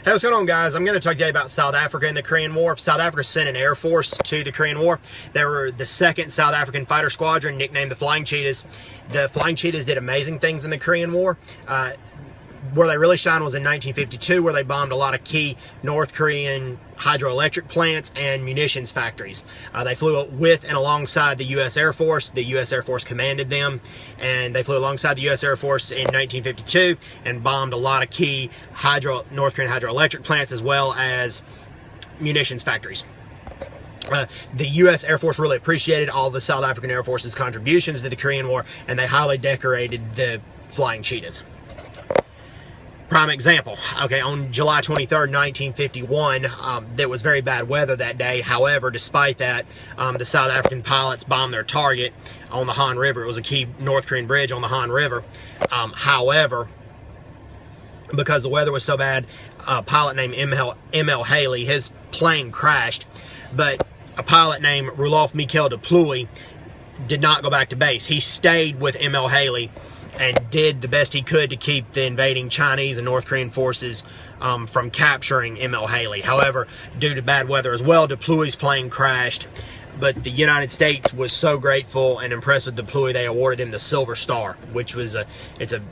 Hey, what's going on, guys? I'm going to talk today about South Africa and the Korean War. South Africa sent an air force to the Korean War. They were the 2nd South African Fighter Squadron, nicknamed the Flying Cheetahs. The Flying Cheetahs did amazing things in the Korean War. Where they really shined was in 1952, where they bombed a lot of key North Korean hydroelectric plants and munitions factories. They flew with and alongside the U.S. Air Force. The U.S. Air Force commanded them, and they flew alongside the U.S. Air Force in 1952 and bombed a lot of key North Korean hydroelectric plants as well as munitions factories. The U.S. Air Force really appreciated all the South African Air Force's contributions to the Korean War, and they highly decorated the Flying Cheetahs. Prime example, okay, on July 23rd, 1951, there was very bad weather that day. However, despite that, the South African pilots bombed their target on the Han River. It was a key North Korean bridge on the Han River. However, because the weather was so bad, a pilot named M.L. Haley, his plane crashed, but a pilot named Roelof Michiel de Plooy did not go back to base. He stayed with M.L. Haley and did the best he could to keep the invading Chinese and North Korean forces from capturing M.L. Haley. However, due to bad weather as well, de Plooy's plane crashed, but the United States was so grateful and impressed with de Plooy, they awarded him the Silver Star, which was it's a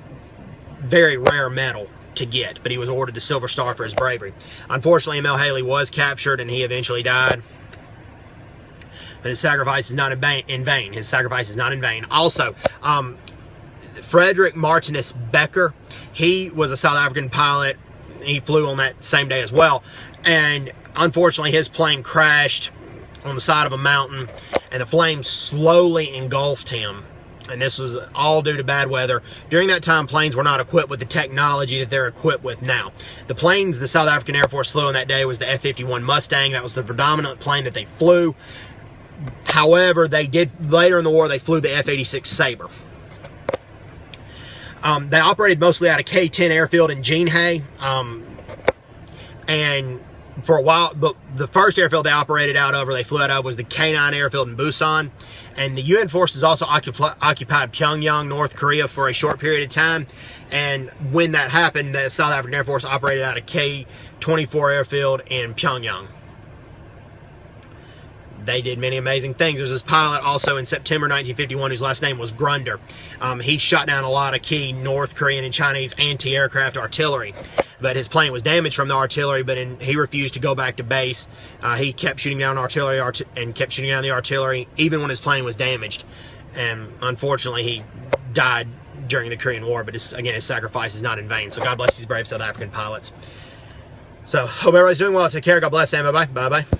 very rare medal to get, but he was awarded the Silver Star for his bravery. Unfortunately, M.L. Haley was captured and he eventually died. But his sacrifice is not in vain. His sacrifice is not in vain. Also, Frederick Martinus Becker, he was a South African pilot. He flew on that same day as well. And unfortunately, his plane crashed on the side of a mountain, and the flames slowly engulfed him. And this was all due to bad weather. During that time, planes were not equipped with the technology that they're equipped with now. The planes the South African Air Force flew on that day was the F-51 Mustang. That was the predominant plane that they flew. However, they did, later in the war, they flew the F-86 Sabre. They operated mostly out of K-10 Airfield in Jinhae, and for a while, but the first airfield they operated out of, or they flew out of, was the K-9 Airfield in Busan. And the UN forces also occupied Pyongyang, North Korea, for a short period of time. And when that happened, the South African Air Force operated out of K-24 Airfield in Pyongyang. They did many amazing things. There's this pilot also in September 1951 whose last name was Grunder. He shot down a lot of key North Korean and Chinese anti-aircraft artillery. But his plane was damaged from the artillery, but he refused to go back to base. He kept shooting down artillery and kept shooting down the artillery even when his plane was damaged. And unfortunately, he died during the Korean War, but again, his sacrifice is not in vain. So God bless these brave South African pilots. So hope everybody's doing well. Take care. God bless, and bye-bye. Bye-bye.